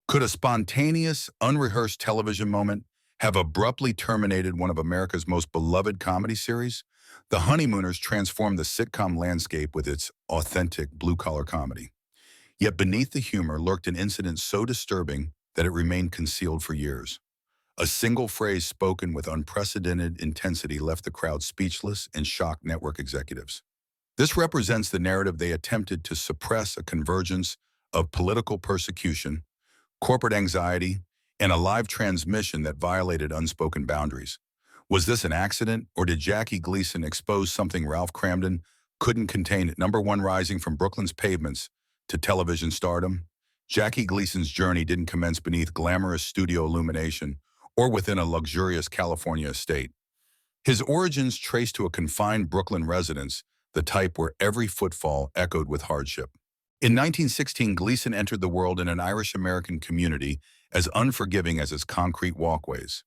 Could a spontaneous, unrehearsed television moment have abruptly terminated one of America's most beloved comedy series? The Honeymooners transformed the sitcom landscape with its authentic blue-collar comedy. Yet beneath the humor lurked an incident so disturbing that it remained concealed for years. A single phrase spoken with unprecedented intensity left the crowd speechless and shocked network executives. This represents the narrative they attempted to suppress: a convergence of political persecution, corporate anxiety, and a live transmission that violated unspoken boundaries. Was this an accident, or did Jackie Gleason expose something Ralph Cramden couldn't contain? At number one, rising from Brooklyn's pavements to television stardom, Jackie Gleason's journey didn't commence beneath glamorous studio illumination or within a luxurious California estate. His origins traced to a confined Brooklyn residence, the type where every footfall echoed with hardship. In 1916, Gleason entered the world in an Irish-American community as unforgiving as its concrete walkways.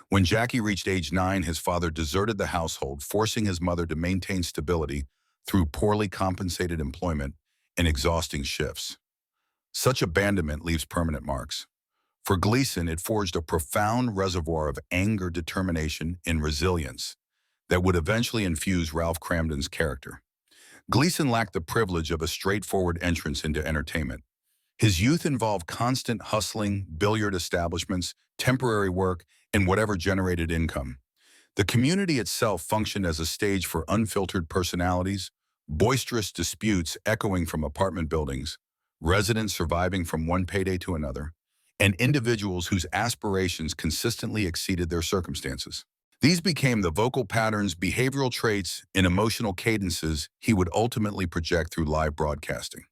When Jackie reached age 9, his father deserted the household, forcing his mother to maintain stability through poorly compensated employment and exhausting shifts. Such abandonment leaves permanent marks. For Gleason, it forged a profound reservoir of anger, determination, and resilience that would eventually infuse Ralph Cramden's character. Gleason lacked the privilege of a straightforward entrance into entertainment. His youth involved constant hustling, billiard establishments, temporary work, and whatever generated income. The community itself functioned as a stage for unfiltered personalities, boisterous disputes echoing from apartment buildings, residents surviving from one payday to another, and individuals whose aspirations consistently exceeded their circumstances. These became the vocal patterns, behavioral traits, and emotional cadences he would ultimately project through live broadcasting.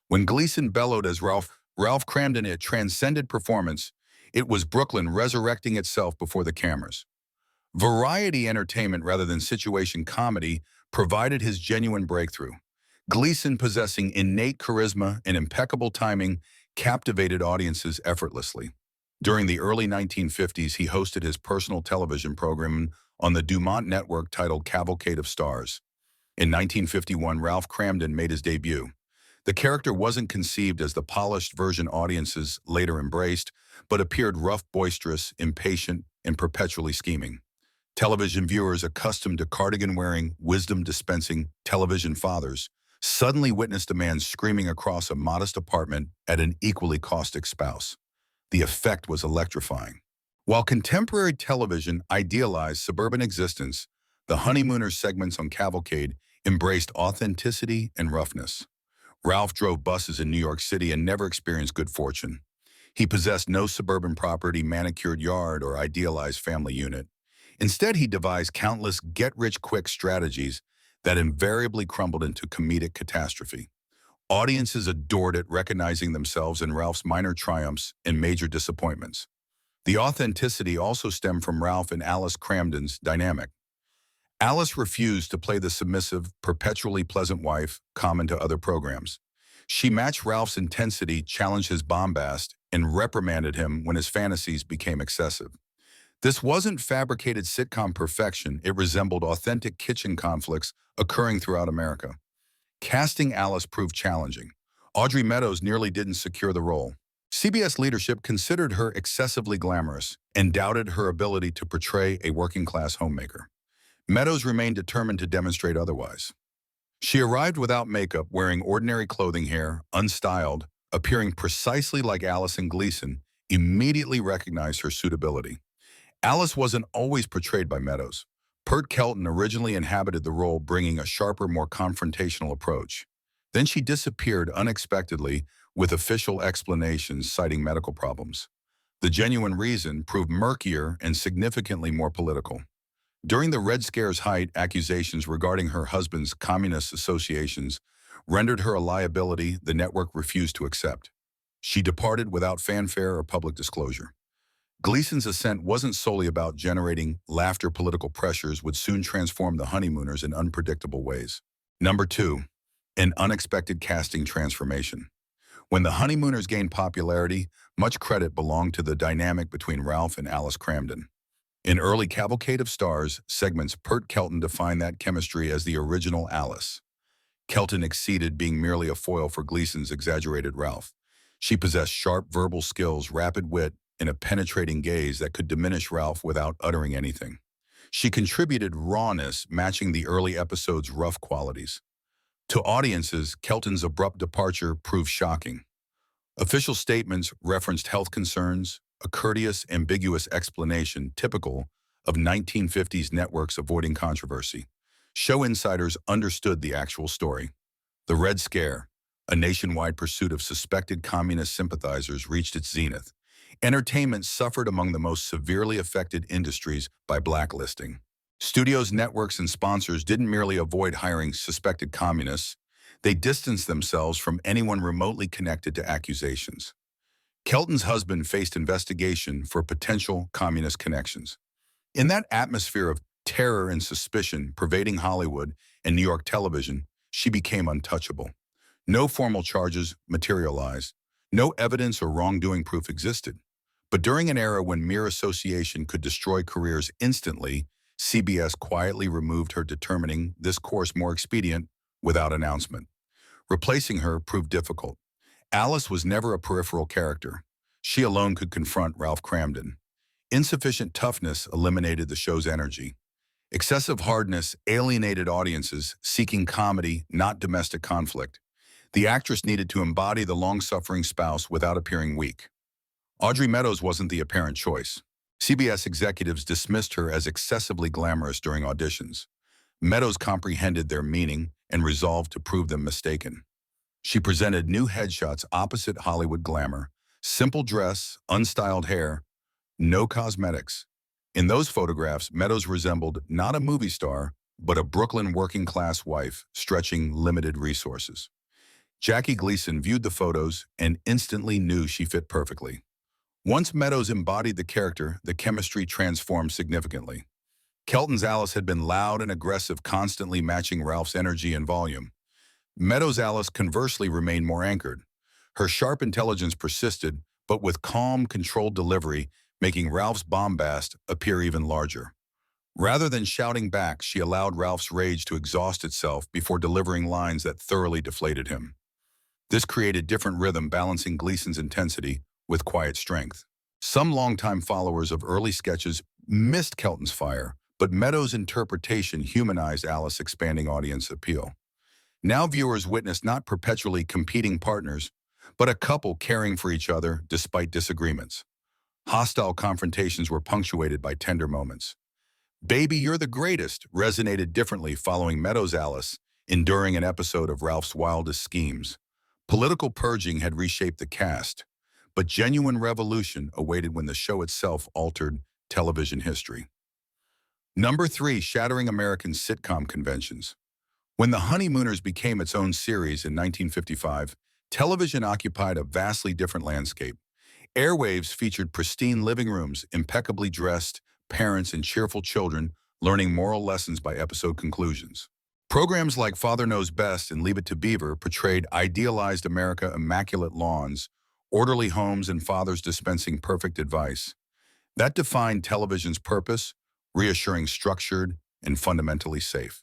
When Gleason bellowed as Ralph Cramden, it transcended performance. It was Brooklyn resurrecting itself before the cameras. Variety entertainment rather than situation comedy provided his genuine breakthrough. Gleason, possessing innate charisma and impeccable timing, captivated audiences effortlessly. During the early 1950s, he hosted his personal television program on the Dumont Network titled Cavalcade of Stars. In 1951, Ralph Cramden made his debut. The character wasn't conceived as the polished version audiences later embraced, but appeared rough, boisterous, impatient, and perpetually scheming. Television viewers accustomed to cardigan-wearing, wisdom-dispensing television fathers suddenly witnessed a man screaming across a modest apartment at an equally caustic spouse. The effect was electrifying. While contemporary television idealized suburban existence, the Honeymooners segments on Cavalcade embraced authenticity and roughness. Ralph drove buses in New York City and never experienced good fortune. He possessed no suburban property, manicured yard, or idealized family unit. Instead, he devised countless get-rich-quick strategies that invariably crumbled into comedic catastrophe. Audiences adored it, recognizing themselves in Ralph's minor triumphs and major disappointments. The authenticity also stemmed from Ralph and Alice Cramden's dynamic. Alice refused to play the submissive, perpetually pleasant wife common to other programs. She matched Ralph's intensity, challenged his bombast, and reprimanded him when his fantasies became excessive. This wasn't fabricated sitcom perfection, it resembled authentic kitchen conflicts occurring throughout America. Casting Alice proved challenging. Audrey Meadows nearly didn't secure the role. CBS leadership considered her excessively glamorous and doubted her ability to portray a working-class homemaker. Meadows remained determined to demonstrate otherwise. She arrived without makeup, wearing ordinary clothing, hair unstyled, appearing precisely like Alice, and Gleason immediately recognized her suitability. Alice wasn't always portrayed by Meadows. Pert Kelton originally inhabited the role, bringing a sharper, more confrontational approach. Then she disappeared unexpectedly, with official explanations citing medical problems. The genuine reason proved murkier and significantly more political. During the Red Scare's height, accusations regarding her husband's communist associations rendered her a liability the network refused to accept. She departed without fanfare or public disclosure. Gleason's ascent wasn't solely about generating laughter. Political pressures would soon transform the Honeymooners in unpredictable ways. Number 2, an unexpected casting transformation. When the Honeymooners gained popularity, much credit belonged to the dynamic between Ralph and Alice Cramden. In early Cavalcade of Stars segments, Pert Kelton defined that chemistry as the original Alice. Kelton exceeded being merely a foil for Gleason's exaggerated Ralph. She possessed sharp verbal skills, rapid wit, and a penetrating gaze that could diminish Ralph without uttering anything. She contributed rawness, matching the early episode's rough qualities. To audiences, Kelton's abrupt departure proved shocking. Official statements referenced health concerns, a courteous, ambiguous explanation typical of 1950s networks avoiding controversy. Show insiders understood the actual story. The Red Scare, a nationwide pursuit of suspected communist sympathizers, reached its zenith. Entertainment suffered among the most severely affected industries by blacklisting. Studios, networks, and sponsors didn't merely avoid hiring suspected communists, they distanced themselves from anyone remotely connected to accusations. Kelton's husband faced investigation for potential communist connections. In that atmosphere of terror and suspicion pervading Hollywood and New York television, she became untouchable. No formal charges materialized. No evidence or wrongdoing proof existed. But during an era when mere association could destroy careers instantly, CBS quietly removed her, determining this course more expedient without announcement. Replacing her proved difficult. Alice was never a peripheral character. She alone could confront Ralph Kramden. Insufficient toughness eliminated the show's energy. Excessive hardness alienated audiences seeking comedy, not domestic conflict. The actress needed to embody the long-suffering spouse without appearing weak. Audrey Meadows wasn't the apparent choice. CBS executives dismissed her as excessively glamorous during auditions. Meadows comprehended their meaning and resolved to prove them mistaken. She presented new headshots opposite Hollywood glamour: simple dress, unstyled hair, no cosmetics. In those photographs, Meadows resembled not a movie star, but a Brooklyn working-class wife stretching limited resources. Jackie Gleason viewed the photos and instantly knew she fit perfectly. Once Meadows embodied the character, the chemistry transformed significantly. Kelton's Alice had been loud and aggressive, constantly matching Ralph's energy and volume. Meadows' Alice conversely remained more anchored. Her sharp intelligence persisted, but with calm, controlled delivery, making Ralph's bombast appear even larger. Rather than shouting back, she allowed Ralph's rage to exhaust itself before delivering lines that thoroughly deflated him. This created different rhythm, balancing Gleason's intensity with quiet strength. Some longtime followers of early sketches missed Kelton's fire, but Meadows' interpretation humanized Alice, expanding audience appeal. Now viewers witnessed not perpetually competing partners, but a couple caring for each other despite disagreements. Hostile confrontations were punctuated by tender moments. "Baby, you're the greatest" resonated differently following Meadows' Alice, enduring an episode of Ralph's wildest schemes. Political purging had reshaped the cast, but genuine revolution awaited when the show itself altered television history. Number 3, shattering American sitcom conventions. When The Honeymooners became its own series in 1955, television occupied a vastly different landscape. Airwaves featured pristine living rooms, impeccably dressed parents, and cheerful children learning moral lessons by episode conclusions. Programs like Father Knows Best and Leave It to Beaver portrayed idealized America: immaculate lawns, orderly homes, and fathers dispensing perfect advice. That defined television's purpose: reassuring, structured, and fundamentally safe.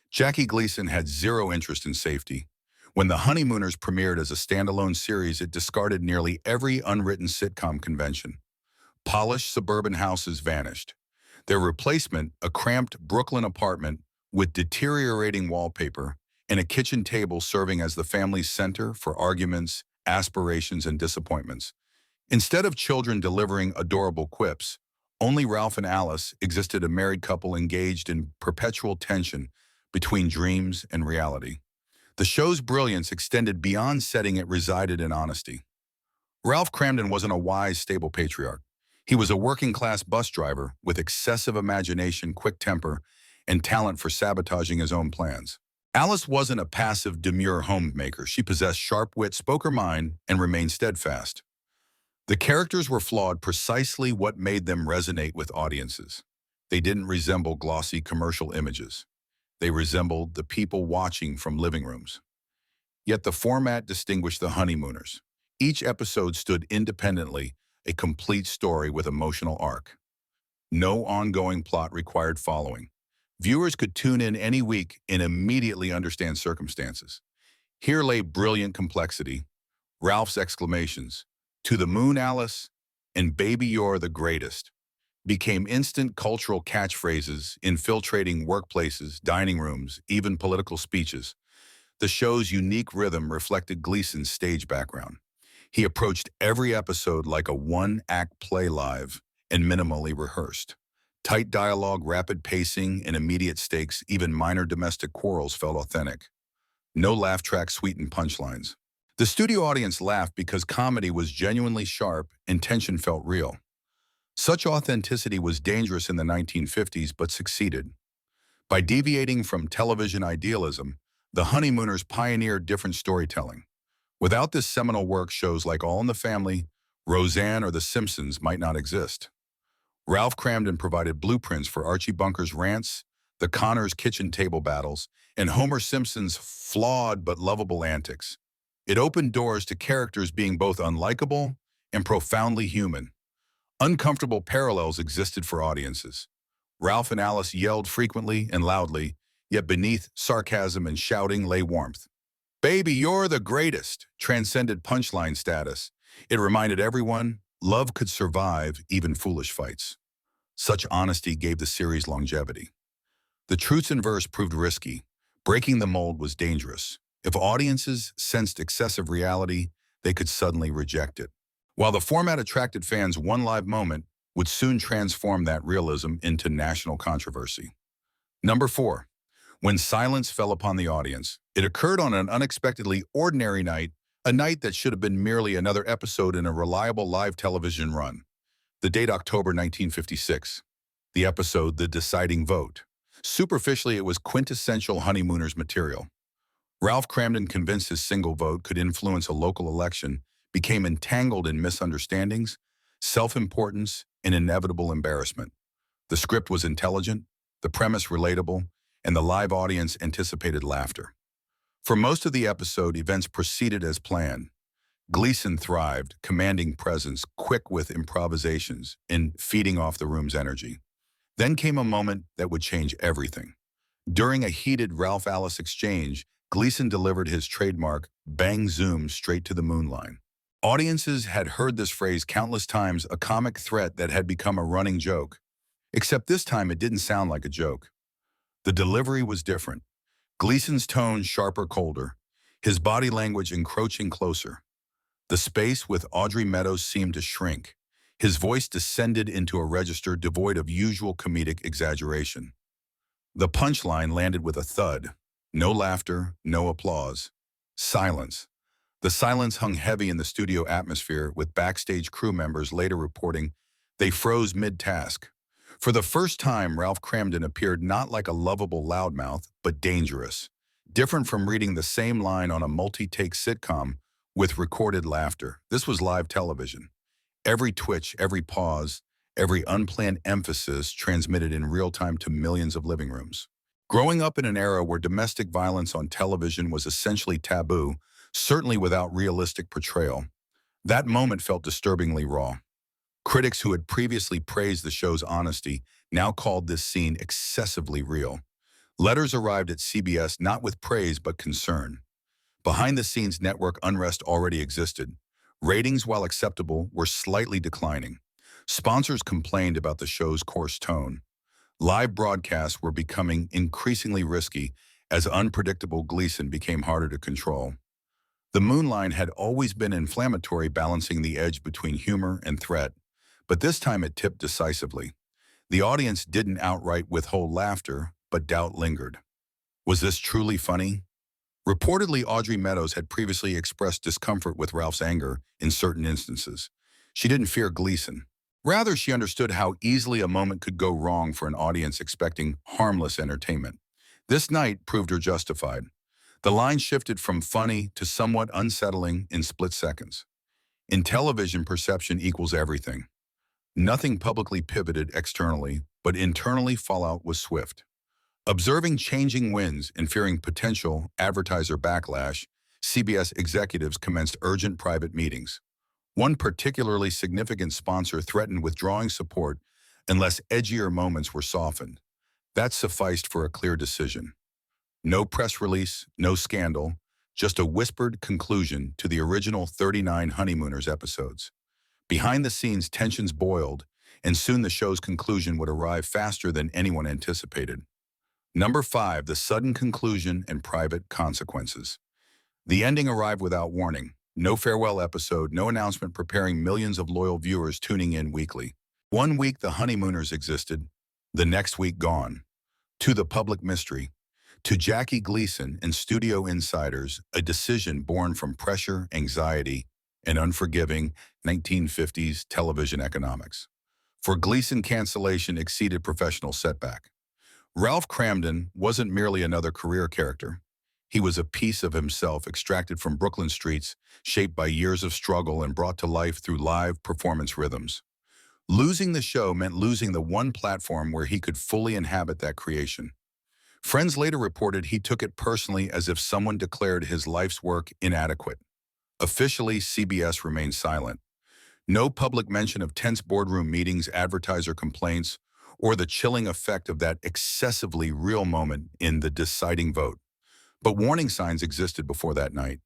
Jackie Gleason had zero interest in safety. When The Honeymooners premiered as a standalone series, it discarded nearly every unwritten sitcom convention. Polished suburban houses vanished. Their replacement, a cramped Brooklyn apartment with deteriorating wallpaper and a kitchen table serving as the family's center for arguments, aspirations, and disappointments. Instead of children delivering adorable quips, only Ralph and Alice existed, a married couple engaged in perpetual tension between dreams and reality. The show's brilliance extended beyond setting; it resided in honesty. Ralph Kramden wasn't a wise, stable patriarch. He was a working-class bus driver with excessive imagination, quick temper, and talent for sabotaging his own plans. Alice wasn't a passive, demure homemaker. She possessed sharp wit, spoke her mind, and remained steadfast. The characters were flawed, precisely what made them resonate with audiences. They didn't resemble glossy commercial images. They resembled the people watching from living rooms. Yet the format distinguished The Honeymooners. Each episode stood independently, a complete story with emotional arc. No ongoing plot required following. Viewers could tune in any week and immediately understand circumstances. Here lay brilliant complexity. Ralph's exclamations, "To the moon, Alice," and "Baby, you're the greatest," became instant cultural catchphrases, infiltrating workplaces, dining rooms, even political speeches. The show's unique rhythm reflected Gleason's stage background. He approached every episode like a one-act play live and minimally rehearsed. Tight dialogue, rapid pacing, and immediate stakes, even minor domestic quarrels felt authentic. No laugh track sweetened punchlines. The studio audience laughed because comedy was genuinely sharp and tension felt real. Such authenticity was dangerous in the 1950s but succeeded. By deviating from television idealism, the Honeymooners pioneered different storytelling. Without this seminal work, shows like All in the Family, Roseanne, or The Simpsons might not exist. Ralph Cramden provided blueprints for Archie Bunker's rants, the Connors' kitchen table battles, and Homer Simpson's flawed but lovable antics. It opened doors to characters being both unlikable and profoundly human. Uncomfortable parallels existed for audiences. Ralph and Alice yelled frequently and loudly, yet beneath sarcasm and shouting lay warmth. "Baby, you're the greatest," transcended punchline status. It reminded everyone love could survive even foolish fights. Such honesty gave the series longevity. The truths in verse proved risky. Breaking the mold was dangerous. If audiences sensed excessive reality, they could suddenly reject it. While the format attracted fans, one live moment would soon transform that realism into national controversy. Number 4. When silence fell upon the audience. It occurred on an unexpectedly ordinary night, a night that should have been merely another episode in a reliable live television run. The date, October 1956. The episode, The Deciding Vote. Superficially, it was quintessential Honeymooners material. Ralph Cramden, convinced his single vote could influence a local election, became entangled in misunderstandings, self-importance, and inevitable embarrassment. The script was intelligent, the premise relatable, and the live audience anticipated laughter. For most of the episode, events proceeded as planned. Gleason thrived, commanding presence, quick with improvisations, and feeding off the room's energy. Then came a moment that would change everything. During a heated Ralph-Alice exchange, Gleason delivered his trademark bang zoom straight to the moon line. Audiences had heard this phrase countless times, a comic threat that had become a running joke. Except this time it didn't sound like a joke. The delivery was different. Gleason's tone sharper, colder, his body language encroaching closer. The space with Audrey Meadows seemed to shrink. His voice descended into a register devoid of usual comedic exaggeration. The punchline landed with a thud. No laughter, no applause. Silence. The silence hung heavy in the studio atmosphere, with backstage crew members later reporting they froze mid-task. For the first time, Ralph Cramden appeared not like a lovable loudmouth, but dangerous. Different from reading the same line on a multi-take sitcom with recorded laughter. This was live television. Every twitch, every pause, every unplanned emphasis transmitted in real time to millions of living rooms. Growing up in an era where domestic violence on television was essentially taboo, certainly without realistic portrayal, that moment felt disturbingly raw. Critics who had previously praised the show's honesty now called this scene excessively real. Letters arrived at CBS not with praise but concern. Behind-the-scenes network unrest already existed. Ratings, while acceptable, were slightly declining. Sponsors complained about the show's coarse tone. Live broadcasts were becoming increasingly risky as unpredictable Gleason became harder to control. The moonline had always been inflammatory, balancing the edge between humor and threat, but this time it tipped decisively. The audience didn't outright withhold laughter, but doubt lingered. Was this truly funny? Reportedly, Audrey Meadows had previously expressed discomfort with Ralph's anger in certain instances. She didn't fear Gleason. Rather, she understood how easily a moment could go wrong for an audience expecting harmless entertainment. This night proved her justified. The line shifted from funny to somewhat unsettling in split seconds. In television, perception equals everything. Nothing publicly pivoted externally, but internally fallout was swift. Observing changing winds and fearing potential advertiser backlash, CBS executives commenced urgent private meetings. One particularly significant sponsor threatened withdrawing support unless edgier moments were softened. That sufficed for a clear decision. No press release, no scandal, just a whispered conclusion to the original 39 Honeymooners episodes. Behind the scenes, tensions boiled, and soon the show's conclusion would arrive faster than anyone anticipated. Number 5, the sudden conclusion and private consequences. The ending arrived without warning. No farewell episode, no announcement preparing millions of loyal viewers tuning in weekly. One week the Honeymooners existed, the next week gone. To the public mystery. To Jackie Gleason and studio insiders, a decision born from pressure, anxiety, and unforgiving 1950s television economics. For Gleason, cancellation exceeded professional setback. Ralph Cramden wasn't merely another career character. He was a piece of himself extracted from Brooklyn streets, shaped by years of struggle and brought to life through live performance rhythms. Losing the show meant losing the one platform where he could fully inhabit that creation. Friends later reported he took it personally, as if someone declared his life's work inadequate. Officially, CBS remained silent. No public mention of tense boardroom meetings, advertiser complaints, or the chilling effect of that excessively real moment in the deciding vote. But warning signs existed before that night.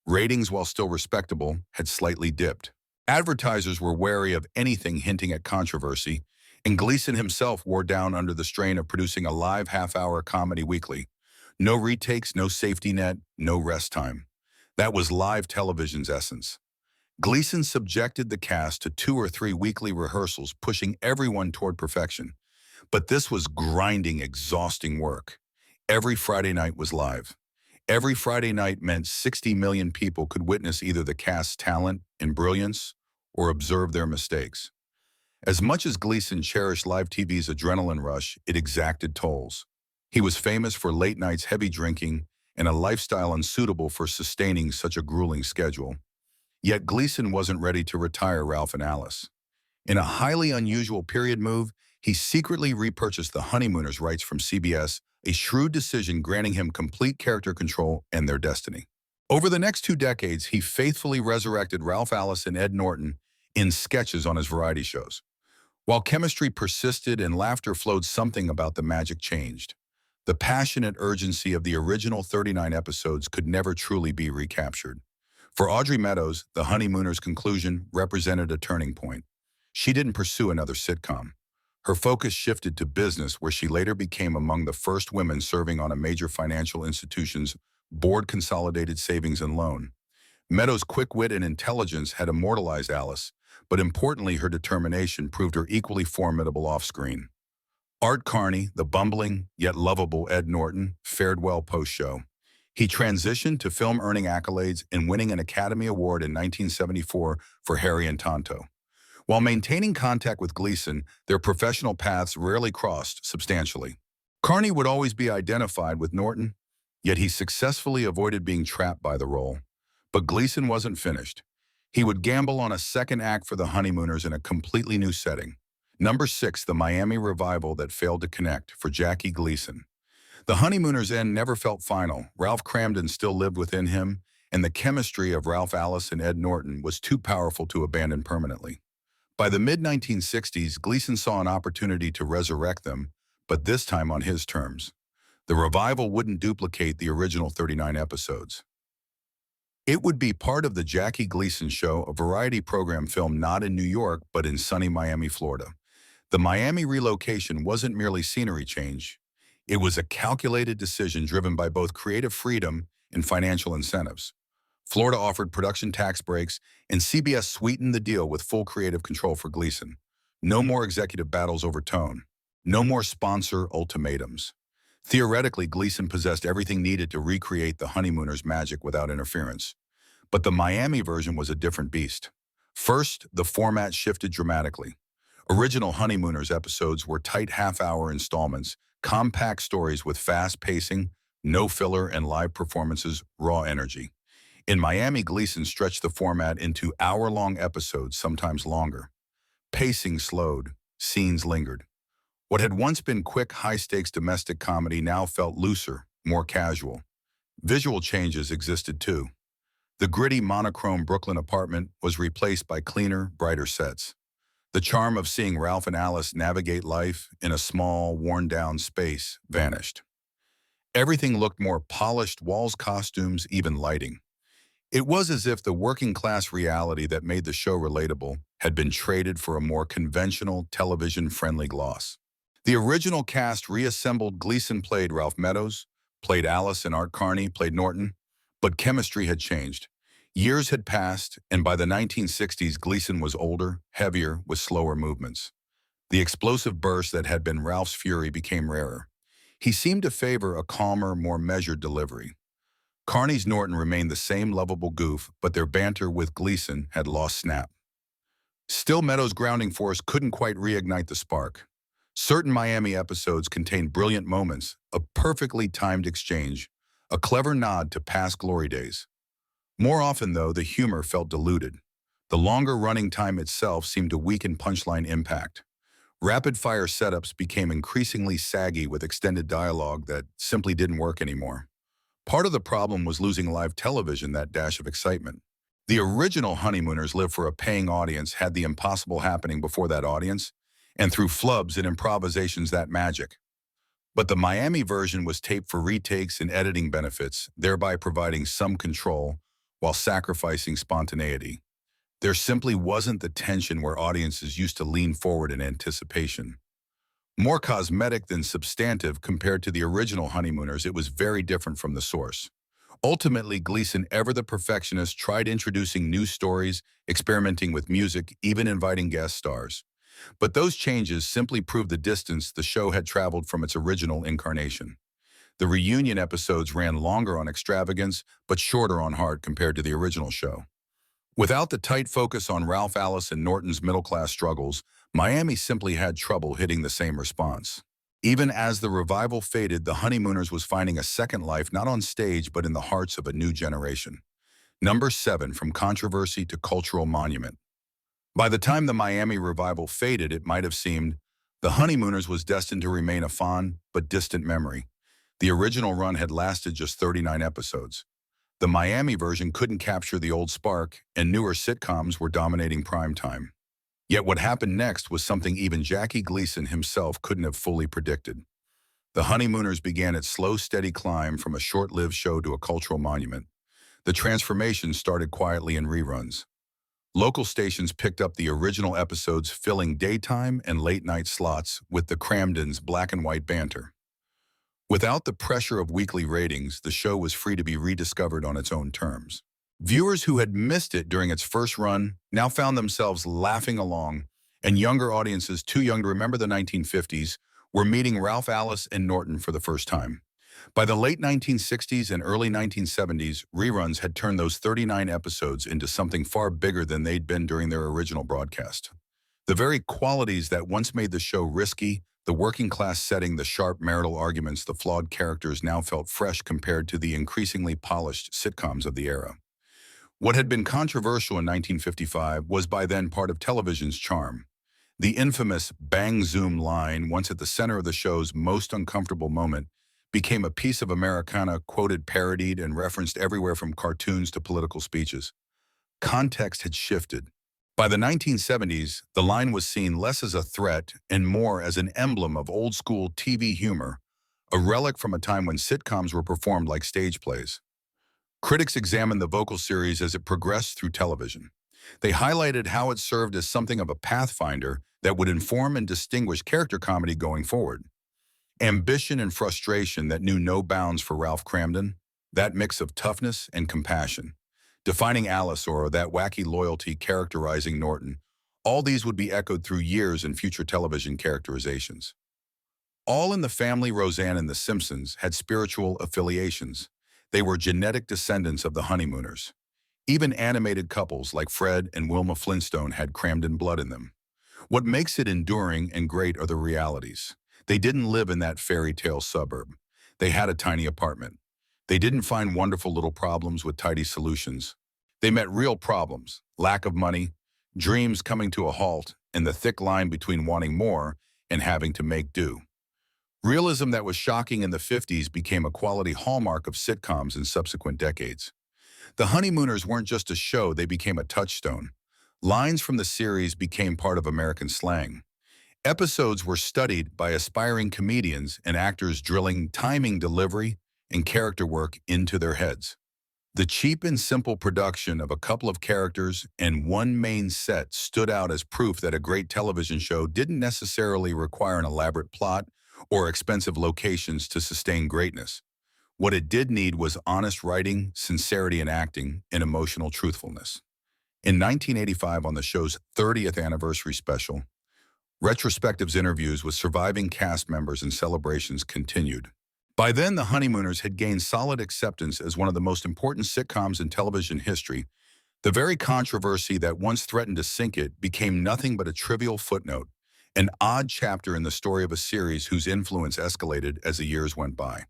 Ratings, while still respectable, had slightly dipped. Advertisers were wary of anything hinting at controversy, and Gleason himself wore down under the strain of producing a live half-hour comedy weekly. No retakes, no safety net, no rest time. That was live television's essence. Gleason subjected the cast to 2 or 3 weekly rehearsals, pushing everyone toward perfection. But this was grinding, exhausting work. Every Friday night was live. Every Friday night meant 60 million people could witness either the cast's talent and brilliance or observe their mistakes. As much as Gleason cherished live TV's adrenaline rush, it exacted tolls. He was famous for late nights, heavy drinking, and a lifestyle unsuitable for sustaining such a grueling schedule. Yet Gleason wasn't ready to retire Ralph and Alice. In a highly unusual period move, he secretly repurchased the Honeymooners rights from CBS, a shrewd decision granting him complete character control and their destiny. Over the next 2 decades, he faithfully resurrected Ralph, Alice, and Ed Norton in sketches on his variety shows. While chemistry persisted and laughter flowed, something about the magic changed. The passionate urgency of the original 39 episodes could never truly be recaptured. For Audrey Meadows, the Honeymooners' conclusion represented a turning point. She didn't pursue another sitcom. Her focus shifted to business, where she later became among the first women serving on a major financial institution's board, Consolidated Savings and Loan. Meadows' quick wit and intelligence had immortalized Alice, but importantly, her determination proved her equally formidable off-screen. Art Carney, the bumbling yet lovable Ed Norton, fared well post-show. He transitioned to film, earning accolades and winning an Academy Award in 1974 for Harry and Tonto. While maintaining contact with Gleason, their professional paths rarely crossed substantially. Carney would always be identified with Norton, yet he successfully avoided being trapped by the role. But Gleason wasn't finished. He would gamble on a second act for the Honeymooners in a completely new setting. Number 6, the Miami revival that failed to connect, for Jackie Gleason. The Honeymooners' end never felt final. Ralph Cramden still lived within him, and the chemistry of Ralph, Alice, and Ed Norton was too powerful to abandon permanently. By the mid-1960s, Gleason saw an opportunity to resurrect them, but this time on his terms. The revival wouldn't duplicate the original 39 episodes. It would be part of the Jackie Gleason Show, a variety program filmed not in New York, but in sunny Miami, Florida. The Miami relocation wasn't merely scenery change. It was a calculated decision driven by both creative freedom and financial incentives. Florida offered production tax breaks, and CBS sweetened the deal with full creative control for Gleason. No more executive battles over tone. No more sponsor ultimatums. Theoretically, Gleason possessed everything needed to recreate the Honeymooners' magic without interference. But the Miami version was a different beast. First, the format shifted dramatically. Original Honeymooners episodes were tight half-hour installments, compact stories with fast pacing, no filler, and live performances, raw energy. In Miami, Gleason stretched the format into hour-long episodes, sometimes longer. Pacing slowed, scenes lingered. What had once been quick, high-stakes domestic comedy now felt looser, more casual. Visual changes existed too. The gritty, monochrome Brooklyn apartment was replaced by cleaner, brighter sets. The charm of seeing Ralph and Alice navigate life in a small, worn-down space vanished. Everything looked more polished, walls, costumes, even lighting. It was as if the working-class reality that made the show relatable had been traded for a more conventional, television-friendly gloss. The original cast reassembled. Gleason played Ralph Meadows, played Alice, and Art Carney played Norton, but chemistry had changed. Years had passed, and by the 1960s, Gleason was older, heavier, with slower movements. The explosive burst that had been Ralph's fury became rarer. He seemed to favor a calmer, more measured delivery. Carney's Norton remained the same lovable goof, but their banter with Gleason had lost snap. Still, Meadows' grounding force couldn't quite reignite the spark. Certain Miami episodes contained brilliant moments, a perfectly timed exchange, a clever nod to past glory days. More often, though, the humor felt diluted. The longer running time itself seemed to weaken punchline impact. Rapid-fire setups became increasingly saggy with extended dialogue that simply didn't work anymore. Part of the problem was losing live television that dash of excitement. The original Honeymooners lived for a paying audience, had the impossible happening before that audience, and through flubs and improvisations that magic. But the Miami version was taped for retakes and editing benefits, thereby providing some control while sacrificing spontaneity. There simply wasn't the tension where audiences used to lean forward in anticipation. More cosmetic than substantive compared to the original Honeymooners, it was very different from the source. Ultimately, Gleason, ever the perfectionist, tried introducing new stories, experimenting with music, even inviting guest stars. But those changes simply proved the distance the show had traveled from its original incarnation. The reunion episodes ran longer on extravagance, but shorter on heart compared to the original show. Without the tight focus on Ralph, Alice, and Norton's middle-class struggles, Miami simply had trouble hitting the same response. Even as the revival faded, the Honeymooners was finding a second life not on stage but in the hearts of a new generation. Number 7, from controversy to cultural monument. By the time the Miami revival faded, it might have seemed the Honeymooners was destined to remain a fond but distant memory. The original run had lasted just 39 episodes. The Miami version couldn't capture the old spark, and newer sitcoms were dominating primetime. Yet what happened next was something even Jackie Gleason himself couldn't have fully predicted. The Honeymooners began its slow, steady climb from a short-lived show to a cultural monument. The transformation started quietly in reruns. Local stations picked up the original episodes, filling daytime and late-night slots with the Cramden's black-and-white banter. Without the pressure of weekly ratings, the show was free to be rediscovered on its own terms. Viewers who had missed it during its first run now found themselves laughing along, and younger audiences too young to remember the 1950s were meeting Ralph, Alice, and Norton for the first time. By the late 1960s and early 1970s, reruns had turned those 39 episodes into something far bigger than they'd been during their original broadcast. The very qualities that once made the show risky, the working-class setting, the sharp marital arguments, the flawed characters, now felt fresh compared to the increasingly polished sitcoms of the era. What had been controversial in 1955 was by then part of television's charm. The infamous bang-zoom line, once at the center of the show's most uncomfortable moment, became a piece of Americana quoted, parodied, and referenced everywhere from cartoons to political speeches. Context had shifted. By the 1970s, the line was seen less as a threat and more as an emblem of old-school TV humor, a relic from a time when sitcoms were performed like stage plays. Critics examined the vocal series as it progressed through television. They highlighted how it served as something of a pathfinder that would inform and distinguish character comedy going forward. Ambition and frustration that knew no bounds for Ralph Cramden, that mix of toughness and compassion. Defining Alice, or that wacky loyalty characterizing Norton, all these would be echoed through years in future television characterizations. All in the Family, Roseanne, and The Simpsons had spiritual affiliations. They were genetic descendants of the Honeymooners. Even animated couples like Fred and Wilma Flintstone had Cramden blood in them. What makes it enduring and great are the realities. They didn't live in that fairy tale suburb. They had a tiny apartment. They didn't find wonderful little problems with tidy solutions. They met real problems: lack of money, dreams coming to a halt, and the thick line between wanting more and having to make do. Realism that was shocking in the 50s became a quality hallmark of sitcoms in subsequent decades. The Honeymooners weren't just a show, they became a touchstone. Lines from the series became part of American slang. Episodes were studied by aspiring comedians and actors, drilling timing, delivery, and character work into their heads. The cheap and simple production of a couple of characters and one main set stood out as proof that a great television show didn't necessarily require an elaborate plot or expensive locations to sustain greatness. What it did need was honest writing, sincerity in acting, and emotional truthfulness. In 1985, on the show's 30th anniversary special, retrospectives interviews with surviving cast members and celebrations continued. By then, The Honeymooners had gained solid acceptance as one of the most important sitcoms in television history. The very controversy that once threatened to sink it became nothing but a trivial footnote, an odd chapter in the story of a series whose influence escalated as the years went by.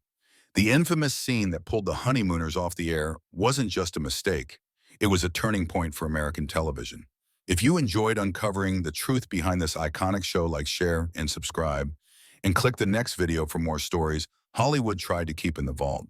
The infamous scene that pulled The Honeymooners off the air wasn't just a mistake. It was a turning point for American television. If you enjoyed uncovering the truth behind this iconic show, like, share, and subscribe, and click the next video for more stories Hollywood tried to keep in the vault.